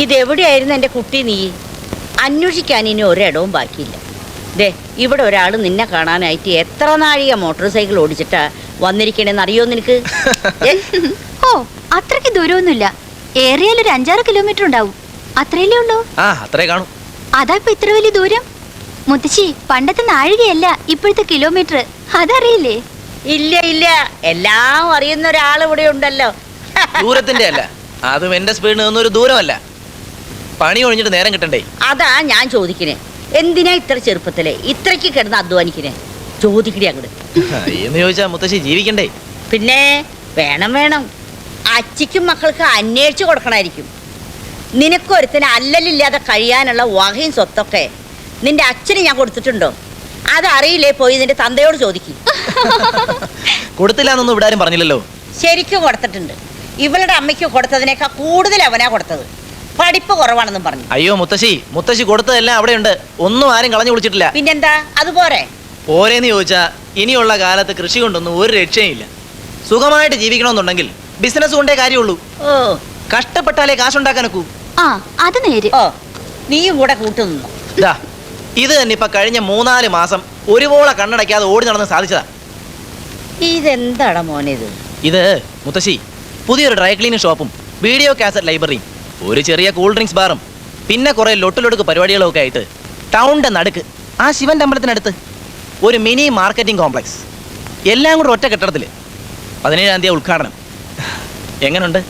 ഇതെവിടെയായിരുന്നു എൻ്റെ കുട്ടി? നീ അന്വേഷിക്കാൻ ഇനി ഒരിടവും ബാക്കിയില്ല. ദേ, ഇവിടെ ഒരാൾ നിന്നെ കാണാനായിട്ട് എത്ര നാഴിക മോട്ടോർ സൈക്കിൾ ഓടിച്ചിട്ടാ വന്നിരിക്കണേന്ന് അറിയോ നിനക്ക്? ഓ, അത്രയ്ക്ക് ദൂരമൊന്നുമില്ല. ഏറിയാൽ ഒരു 5-6 കിലോമീറ്റർ ഉണ്ടാവും. അത്രയല്ലേ ഉള്ളൂ? അത്രേ കാണും. അതാ ഇപ്പൊ ഇത്ര വലിയ ദൂരം. മുത്തശ്ശി, പണ്ടത്തെ നാഴികയല്ല ഇപ്പോഴത്തെ കിലോമീറ്റർ. അതറിയില്ലേ? ഇല്ല ഇല്ല, എല്ലാം അറിയുന്ന ഒരാൾ ഇവിടെ ഉണ്ടല്ലോ. ദൂരത്തിന്റെ അല്ല, അതും എന്റെ സ്പീഡിന് ഒന്നൊരു ദൂരമല്ല. പണി ഒഴിഞ്ഞിട്ട് നേരം കിട്ടണ്ടേ? അതാ ഞാൻ ചോദിക്കണേ, എന്തിനാ ഇത്ര ചെറുപ്പത്തിലെ ഇത്രയ്ക്ക് കിടന്ന് അധ്വാനിക്കണേ? ചോദിക്കണേ അങ്ങോട്ട്. എന്ന് ചോദിച്ചാ മുത്തശ്ശി ജീവിക്കണ്ടേ? പിന്നെ വേണം വേണം. അച്ഛക്കും മക്കൾക്ക് അന്വേഷിച്ചു കൊടുക്കണമായിരിക്കും. നിനക്കൊരുത്തിന് അല്ലലില്ലാതെ കഴിയാനുള്ള വകയും സ്വത്തൊക്കെ നിന്റെ അച്ഛന് ഞാൻ കൊടുത്തിട്ടുണ്ടോ? അതറിയില്ലേ? പോയി നിന്റെ തന്തയോട് ചോദിക്കും. കൊടുത്തില്ല എന്നൊന്നും ഇവിടെ ആരും പറഞ്ഞില്ലല്ലോ. ശരിക്കും കൊടുത്തിട്ടുണ്ട്. ഇവളുടെ അമ്മയ്ക്ക് കൊടുത്തതിനേക്കാൾ കൂടുതൽ അവനാ കൊടുത്തത്. പഠിപ്പ് കുറവാണെന്നും പറഞ്ഞു. അയ്യോ മുത്തശ്ശി കൊടുത്തതെല്ലാം അവിടെയുണ്ട്. ഒന്നും ആരും കളഞ്ഞു കുടിച്ചിട്ടില്ല. പിന്നെന്താ, അതുപോരെ? പോരേന്ന് ചോദിച്ചാ ഇനിയുള്ള കാലത്ത് കൃഷി കൊണ്ടൊന്നും ഒരു രക്ഷയില്ല. സുഖമായിട്ട് ജീവിക്കണമെന്നുണ്ടെങ്കിൽ ബിസിനസ് കൊണ്ടേ കാര്യമുള്ളൂ. ഓ, കഷ്ടപ്പെട്ടാലേ കാശുണ്ടാക്കാനൊക്കൂ. ആ, അത് നേര്. ഓ, നീയും കൂടെ കൂട്ടുനിന്നു. ഇത് തന്നെ ഇപ്പൊ കഴിഞ്ഞ 3-4 മാസം ഒരുപോലെ കണ്ണടയ്ക്കാതെ ഓടി നടന്ന് സാധിച്ചതാ. ഇതെന്താടാ മോനെ ഇത്? ഇത് മുത്തശ്ശി പുതിയൊരു ഡ്രൈ ക്ലീനിങ് ഷോപ്പും വീഡിയോ കാസറ്റ് ലൈബ്രറിയും ഒരു ചെറിയ കൂൾ ഡ്രിങ്ക്സ് ബാറും പിന്നെ കുറെ ലൊട്ടിലൊടുക്ക് പരിപാടികളും ഒക്കെ ആയിട്ട് ടൗണിന്റെ നടുക്ക് ആ ശിവന്റെ അമ്പലത്തിനടുത്ത് ഒരു മിനി മാർക്കറ്റിംഗ് കോംപ്ലക്സ്. എല്ലാം കൂടെ ഒറ്റ കെട്ടിടത്തില്. 17-ാം തീയതി ഉദ്ഘാടനം. എങ്ങനുണ്ട്?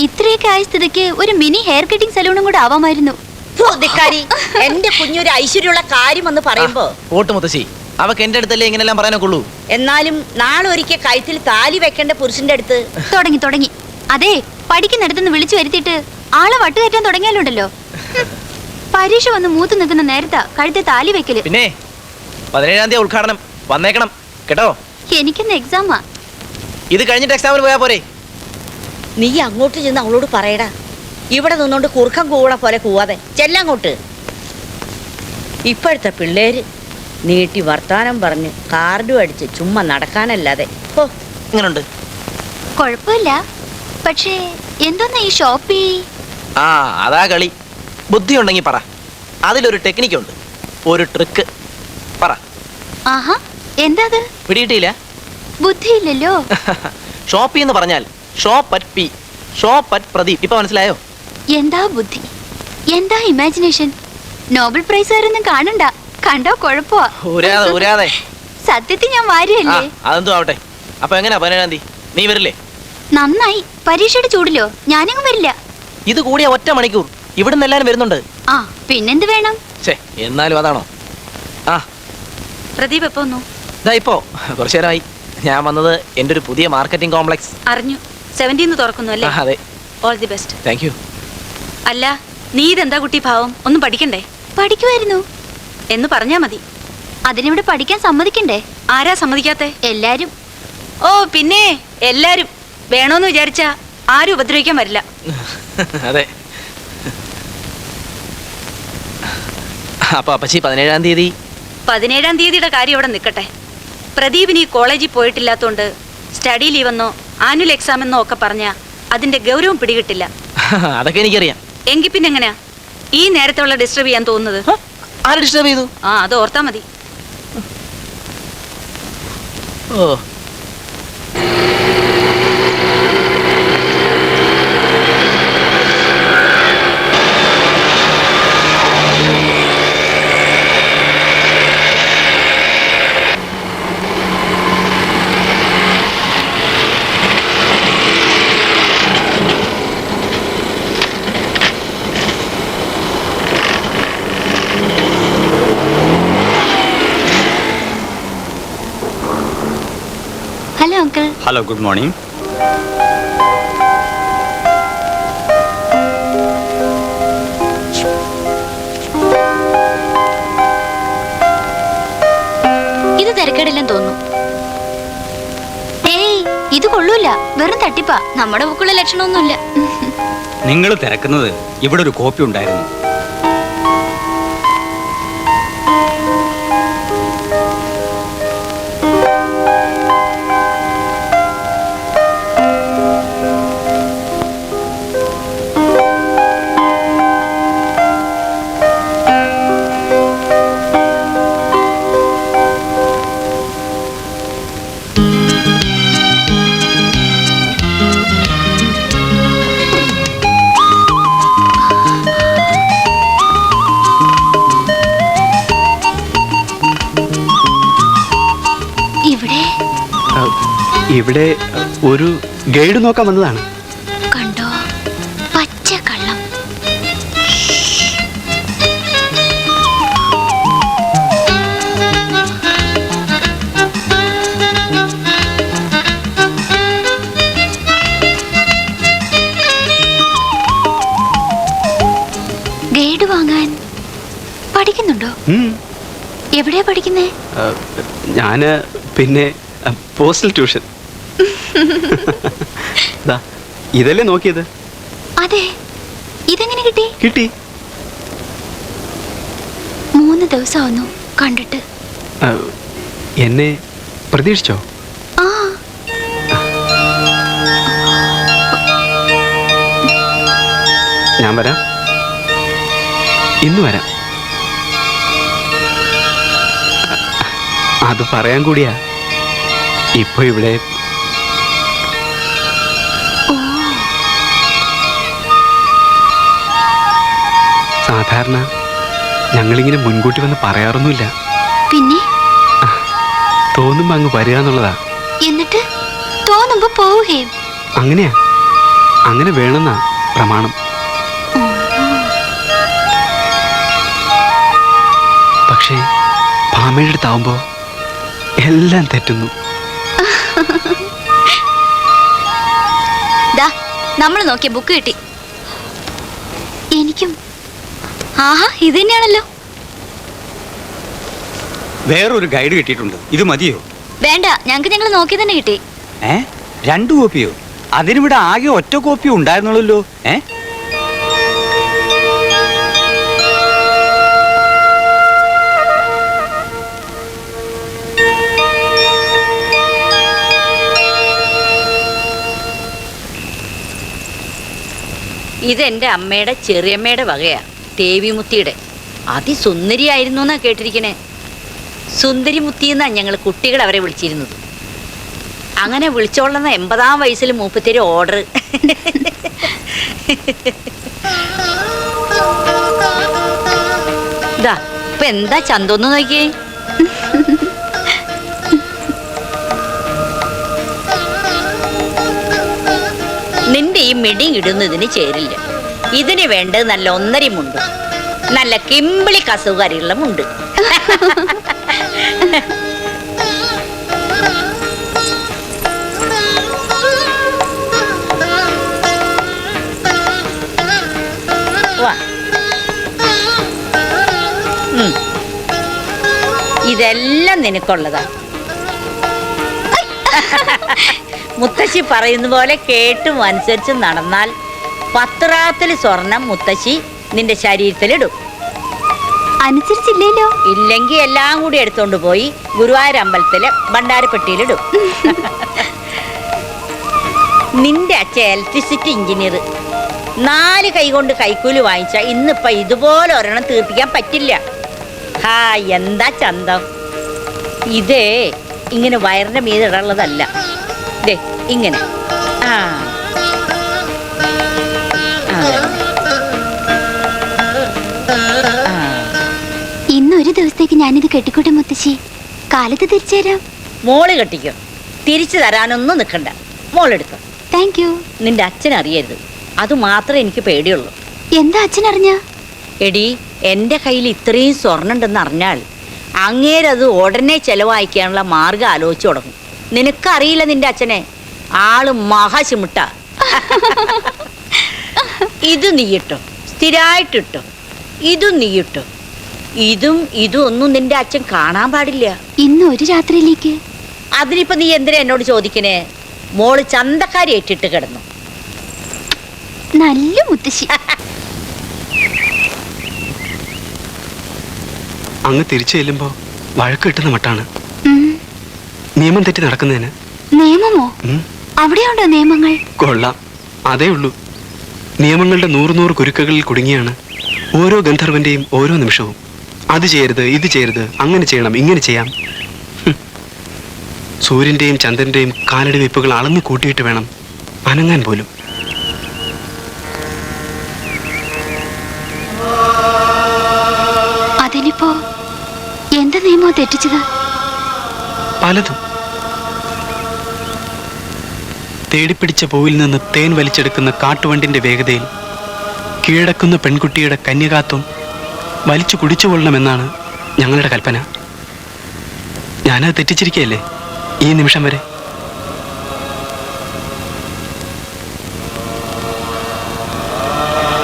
ഇത്രയൊക്കെ ആയ സ്ഥിതിക്ക് ഒരു മിനി ഹെയർ കട്ടിംഗ് സലൂണും കൂടെ ആവാമായിരുന്നു. എന്റെ കുഞ്ഞൊരു ഐശ്വര്യമുള്ള കാര്യം എന്ന് പറയുമ്പോ ഓട്ട് മുത്തശ്ശി, അവക്ക് എന്റെ അടുത്തല്ലേ ഇങ്ങനെല്ലാം പറയാനൊക്കെ ഉള്ളൂ. എന്നാലും നാളെ ഒരിക്കൽ കഴുത്തിൽ താലി വെക്കേണ്ട പുരുഷന്റെ അടുത്ത് തുടങ്ങി. അതെ, പഠിക്കുന്നിടത്തുനിന്ന് വിളിച്ചു വരുത്തിയിട്ട് ആളെ വട്ടുകയറ്റാൻ തുടങ്ങിയാലുണ്ടല്ലോ. പരീക്ഷ വന്ന് മൂത്ത് നിൽക്കുന്ന നേരത്താ കഴുത്തെ താലി വെക്കല്. പിന്നെ 17-ാം തീയതി ഉദ്ഘാടനം, വന്നേക്കണം കേട്ടോ. എനിക്കിന്ന് എക്സാമാ. ഇത് കഴിഞ്ഞിട്ട് എക്സാമിന് പോയാ പോരെ? നീ അങ്ങോട്ട് ചെന്ന് അവളോട് പറയടാ. ഇവിടെ നിന്നോണ്ട് കുറുക്കം കൂവണ പോലെ കൂവാതെ ചെല്ലങ്ങോട്ട്. ഇപ്പോഴത്തെ പിള്ളേര് നീട്ടി വർത്താനം പറഞ്ഞ് കാർഡും അടിച്ച് ചുമ്മാ നടക്കാനല്ലാതെ. ഓ, ഇങ്ങനുണ്ട്. കുഴപ്പമില്ല. പക്ഷേ എന്തോന്നാ ഈ ഷോപ്പി? അതാ കളി. ബുദ്ധി ഉണ്ടെങ്കിൽ പറ. അതിലൊരു ടെക്നിക്കുണ്ട്, ഒരു ട്രിക്ക്. പറ. ആഹാ, എന്താ അത്? പിടിയിട്ടില്ല? ബുദ്ധിയില്ലല്ലോ. ഷോപ്പി എന്ന് പറഞ്ഞാൽ shop at P, shop at Pradeep. ഇപ്പൊ മനസ്സിലായോ? എന്താ ബുദ്ധി, എന്താ ഇമാജിനേഷൻ. നോബൽ പ്രൈസ് ആരൊന്നും കാണണ്ട. കണ്ടോ കുഴപ്പമാ. ഊരാതെ. സത്യത്തിൽ ഞാൻ വാരിയല്ലേ. അതെന്തോ ആവട്ടെ. അപ്പൊ എങ്ങനെയാ 17-ാം തീയതി? നീ വരില്ലേ? നന്നായി. പരീക്ഷയുടെ ചൂടിലോ? ഞാനങ്ങ് വരില്ല. ഇത് കൂടിയ 1 മണിക്കൂർ ഇവിടുന്ന് എല്ലാരും വരുന്നുണ്ട്. പിന്നെന്ത് വേണം? എന്നാലും അതാണോ? പ്രദീപ് എപ്പോ വന്നു? ഇപ്പോ കുറച്ചു നേരമായി. ഞാൻ വന്നത് എന്റെ ഒരു പുതിയ മാർക്കറ്റിംഗ് കോംപ്ലക്സ്. അറിഞ്ഞു. 17 തുറക്കുന്നു അല്ലേ? അതെ. All the best. Thank you. അല്ല, നീ ഇതെന്താ കുട്ടി ഭാവം? ഒന്നും പഠിക്കണ്ടേ? പഠിക്കുമായിരുന്നു എന്ന് പറഞ്ഞാ മതി. അതിനിവിടെ പഠിക്കാൻ സമ്മതിക്കണ്ടേ? ആരാ സമ്മതിക്കാത്തെ? എല്ലാരും. ഓ പിന്നെ എല്ലാരും വേണോന്ന് വിചാരിച്ചാ ആരും ഉപദ്രവിക്കാൻ വരില്ല. അതെ. അപ്പൊ അപ്പച്ചി 17-ാം തീയതി? 17-ാം തീയതിയുടെ കാര്യം ഇവിടെ നിൽക്കട്ടെ. പ്രദീപിന് ഈ കോളേജിൽ പോയിട്ടില്ലാത്തോണ്ട് സ്റ്റഡി ലീവെന്നോ ആനുവൽ എക്സാം എന്നോ ഒക്കെ പറഞ്ഞാ അതിന്റെ ഗൗരവം പിടികിട്ടില്ല. അതൊക്കെ എനിക്കറിയാം. എങ്കിൽ പിന്നെ എങ്ങനെയാ ഈ നേരത്തുള്ള ഡിസ്റ്റർബ് ചെയ്യാൻ തോന്നുന്നത്? ആരെ ഡിസ്റ്റർബ് ചെയ്തു? അത് ഓർത്താ മതി. ഓ, hello uncle. Hello, good morning. ഇത് തിരക്കേടില്ലെന്ന് തോന്നുന്നു. ഏയ്, ഇത് കൊള്ളൂല. വെറും തട്ടിപ്പാ. നമ്മുടെ ബുക്കുള്ള ലക്ഷണമൊന്നുമില്ല. നിങ്ങൾ തിരക്കുന്നത് ഇവിടെ ഒരു കോപ്പി ഉണ്ടായിരുന്നു. ഇവിടെ ഒരു ഗൈഡ് നോക്കാൻ വന്നതാണ്. കണ്ടോ, പച്ച കള്ളം. ഗൈഡ് വാങ്ങാൻ പഠിക്കുന്നുണ്ടോ? എവിടെയാ പഠിക്കുന്നേ? ഞാന് പിന്നെ പോസ്റ്റൽ ട്യൂഷൻ. ഇതല്ലേ നോക്കിയത്? അതെ, ഇതെങ്ങനെ കിട്ടി? കിട്ടി. 3 ദിവസമാവുന്നു കണ്ടിട്ട്. എന്നെ പ്രതീക്ഷിച്ചോ? ആ, ഞാൻ വരാം, ഇന്ന് വരാം. അത് പറയാൻ കൂടിയാ ഇപ്പൊ ഇവിടെ. ഓ, സാധാരണ ഞങ്ങളിങ്ങനെ മുൻകൂട്ടി വന്ന് പറയാറൊന്നുമില്ല. പിന്നെ തോന്നുമ്പോ അങ്ങ് വരിക എന്നുള്ളതാ. എന്നിട്ട് തോന്നുമ്പോ പോവുകയും. അങ്ങനെയാ, അങ്ങനെ വേണമെന്നാ പ്രമാണം. പക്ഷേ ഭാമയുടെ അടുത്താവുമ്പോ എല്ലാം തെറ്റുന്നു. നമ്മൾ നോക്കിയ ബുക്ക് കിട്ടി. എനിക്കും. ആഹാ, ഇത് തന്നെയാണല്ലോ. വേറൊരു ഗൈഡ് കിട്ടിയിട്ടുണ്ട്. ഇത് മതിയോ? വേണ്ട, ഞങ്ങൾക്ക് ഞങ്ങൾ നോക്കി തന്നെ കിട്ടി. 2 കോപ്പിയോ? അതിനിവിടെ ആകെ ഒറ്റ കോപ്പി ഉണ്ടായിരുന്നുള്ളല്ലോ. ഇതെന്റെ അമ്മയുടെ ചെറിയമ്മയുടെ വകയാ, ദേവിമുത്തിയുടെ. അതിസുന്ദരിയായിരുന്നു എന്നാ കേട്ടിരിക്കണേ. സുന്ദരിമുത്തി എന്നാ ഞങ്ങൾ കുട്ടികൾ അവരെ വിളിച്ചിരുന്നത്. അങ്ങനെ വിളിച്ചോളുന്ന 80-ാം വയസ്സിൽ മൂപ്പത്തിരി ഓർഡർ. ഇതാ ഇപ്പൊ എന്താ ചന്തോന്ന് നോക്കിയേ. നിന്റെ ഈ മിടി ഇടുന്നതിന് ചേരില്ല. ഇതിന് വേണ്ടത് നല്ല 1.5 മുണ്ട്, നല്ല കിമ്പിളി കസുകാരിയുള്ള മുണ്ട്. ഇതെല്ലാം നിനക്കുള്ളതാ. മുത്തശ്ശി പറയുന്ന പോലെ കേട്ടും അനുസരിച്ചും നടന്നാൽ 10 റാത്തില് സ്വർണം മുത്തശ്ശി നിന്റെ ശരീരത്തിലിടും. അനുസരിച്ചില്ലല്ലോ. ഇല്ലെങ്കിൽ എല്ലാം കൂടി എടുത്തോണ്ട് പോയി ഗുരുവായൂർ അമ്പലത്തിലെ ഭണ്ഡാരപ്പെട്ടിയിലിടും. നിന്റെ അച്ഛൻ ഇലക്ട്രിസിറ്റി എഞ്ചിനീയർ. 4 കൈ കൊണ്ട് കൈക്കൂലി വാങ്ങിച്ച ഇന്നിപ്പൊ ഇതുപോലെ ഒരെണ്ണം തീർപ്പിക്കാൻ പറ്റില്ല. ഹാ, എന്താ ചന്തം. ഇതേ ഇങ്ങനെ വയറിന്റെ മീതെ ഇടാനുള്ളതല്ല. ദേ ഇങ്ങനെ. ആ, ഇന്നൊരു ദിവസത്തേക്ക് ഞാനിത് കെട്ടിക്കോട്ടെ മുത്തശ്ശി. കാലത്ത് തിരിച്ചു തരാം. മോള് കെട്ടിക്കോ, തിരിച്ചു തരാനൊന്നും നിൽക്കണ്ട. മോളെടുത്തോ. Thank you. നിന്റെ അച്ഛൻ അറിയരുത്, അത് മാത്രമേ എനിക്ക് പേടിയുള്ളൂ. എന്താ അച്ഛൻ അറിഞ്ഞ? എടി, എൻ്റെ കയ്യിൽ ഇത്രയും സ്വർണ്ണം ഉണ്ടെന്ന് അറിഞ്ഞാൽ അങ്ങേരത് ഉടനെ ചെലവായിക്കാനുള്ള മാർഗം ആലോചിച്ചു തുടങ്ങും. നിനക്കറിയില്ല നിന്റെ അച്ഛനെ, ആള് മഹാശിമുട്ട. ഇത് നീയിട്ടോ, സ്ഥിരമായിട്ടിട്ടോ. ഇതും നീയിട്ടോ. ഇതും ഒന്നും നിന്റെ അച്ഛൻ കാണാൻ പാടില്ല. ഇന്ന് ഒരു രാത്രിയിലേക്ക്. അതിനിപ്പോ നീ എന്തിനാ എന്നോട് ചോദിക്കണേ? മോള് ചന്തക്കാരി ഏറ്റിട്ട് കിടന്നു. നല്ല മുത്തശ്ശി. അങ്ങ് തിരിച്ചു ചെല്ലുമ്പോ വഴക്ക് കിട്ടുന്ന മട്ടാണ്. നിയമം തെറ്റി നടക്കുന്നതിന്. നിയമമോ? അവിടെയുണ്ടോ നിയമങ്ങൾ? കൊള്ളാം, അതേ ഉള്ളൂ. നിയമങ്ങളുടെ 100 കുരുക്കുകളിൽ കുടുങ്ങിയാണ് ഓരോ ഗന്ധർവന്റെയും ഓരോ നിമിഷവും. അത് ചെയ്യരുത്, ഇത് ചെയ്യരുത്, അങ്ങനെ ചെയ്യണം, ഇങ്ങനെ ചെയ്യാം. സൂര്യന്റെയും ചന്ദ്രന്റെയും കാലടി വെപ്പുകൾ അളന്നു കൂട്ടിയിട്ട് വേണം അനങ്ങാൻ പോലും. അതിനിപ്പോ എന്താ നിയമോ തെറ്റിച്ചത്? പലതും. തേടിപ്പിടിച്ച പൂവിൽ നിന്ന് തേൻ വലിച്ചെടുക്കുന്ന കാട്ടുവണ്ടിന്റെ വേഗതയിൽ കീഴടക്കുന്ന പെൺകുട്ടിയുടെ കന്യകാത്വം വലിച്ചു കുടിച്ചുകൊള്ളണമെന്നാണ് ഞങ്ങളുടെ കൽപ്പന. ഞാനത് തെറ്റിച്ചിരിക്കുകയല്ലേ ഈ നിമിഷം വരെ?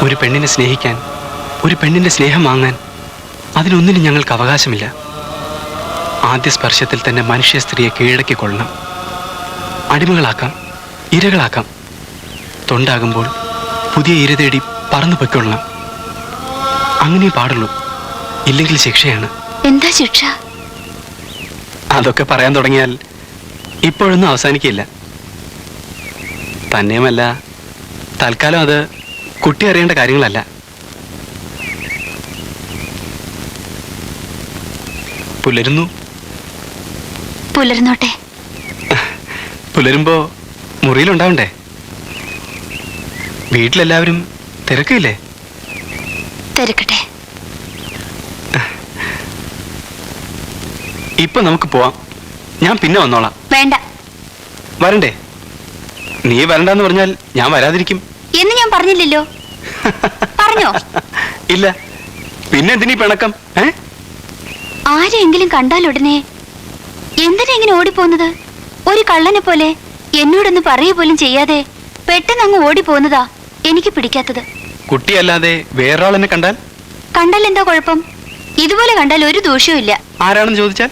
ഒരു പെണ്ണിനെ സ്നേഹിക്കാൻ, ഒരു പെണ്ണിന്റെ സ്നേഹം വാങ്ങാൻ അതിനൊന്നിനും ഞങ്ങൾക്ക് അവകാശമില്ല. ആദ്യ സ്പർശത്തിൽ തന്നെ മനുഷ്യ സ്ത്രീയെ കീഴടക്കിക്കൊള്ളണം. അടിമകളാക്കാം, ഇരകളാക്കാം. തൊണ്ടാകുമ്പോൾ പുതിയ ഇര തേടി പറന്നു പൊയ്ക്കൊള്ളണം. അങ്ങനെ പാടുള്ളൂ, ഇല്ലെങ്കിൽ ശിക്ഷയാണ്. എന്താ ശിക്ഷ? അതൊക്കെ പറയാൻ തുടങ്ങിയാൽ ഇപ്പോഴൊന്നും അവസാനിക്കില്ല. തന്നെയുമല്ല, തൽക്കാലം അത് കുട്ടി അറിയേണ്ട കാര്യങ്ങളല്ല. പുലരുന്നു. പുലർന്നോട്ടെ. പുലരുമ്പോ മുറിയിലുണ്ടാവണ്ടേ? വീട്ടിലെല്ലാവരും തിരക്കില്ലേ? തിരക്കട്ടെ. ഇപ്പൊ നമുക്ക് പോവാം. ഞാൻ പിന്നെ വന്നോളാം. വേണ്ട. വരണ്ടേ? നീ വരണ്ടെന്ന് പറഞ്ഞാൽ ഞാൻ വരാതിരിക്കും എന്ന് ഞാൻ പറഞ്ഞില്ലല്ലോ. പറഞ്ഞോ? ഇല്ല. പിന്നെ എന്തിനീ പിണക്കം? ആരെങ്കിലും കണ്ടാൽ ഉടനെ എന്തിനാ ഇങ്ങനെ ഓടിപ്പോന്നത്? ഒരു കള്ളനെ പോലെ എന്നോടൊന്ന് പറയുക പോലും ചെയ്യാതെ പെട്ടെന്ന് അങ്ങ് ഓടിപ്പോന്നതാ എനിക്ക് പിടിക്കാത്തത്. കുട്ടിയല്ലാതെ വേറൊരാളെന്നെ കണ്ടാൽ? കണ്ടാൽ എന്താ കുഴപ്പം? ഇതുപോലെ കണ്ടാൽ ഒരു ദോഷവും ഇല്ല. ആരാണെന്ന് ചോദിച്ചാൽ?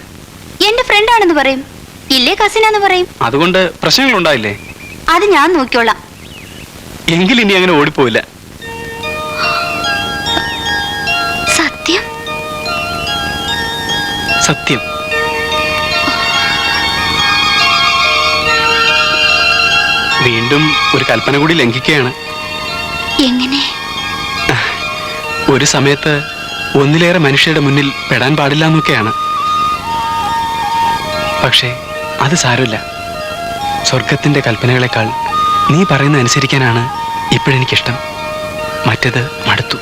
എന്റെ ഫ്രണ്ട് ആണെന്ന് പറയും, ഇല്ലേ കസിനാന്ന് പറയും. അതുകൊണ്ട് പ്രശ്നങ്ങൾ ഉണ്ടായില്ലേ? അത് ഞാൻ നോക്കിയോളാം. എങ്കിൽ ഇനി അങ്ങനെ ഓടിപ്പോയില്ല. സത്യം? സത്യം. വീണ്ടും ഒരു കൽപ്പന കൂടി ലംഘിക്കുകയാണ്. എങ്ങനെ? ഒരു സമയത്ത് ഒന്നിലേറെ മനുഷ്യരുടെ മുന്നിൽ പെടാൻ പാടില്ല എന്നൊക്കെയാണ്. പക്ഷേ അത് സാരമില്ല. സ്വർഗത്തിന്റെ കൽപ്പനകളെക്കാൾ നീ പറയുന്ന അനുസരിക്കാനാണ് ഇപ്പോഴെനിക്കിഷ്ടം. മറ്റത് മടുത്തു.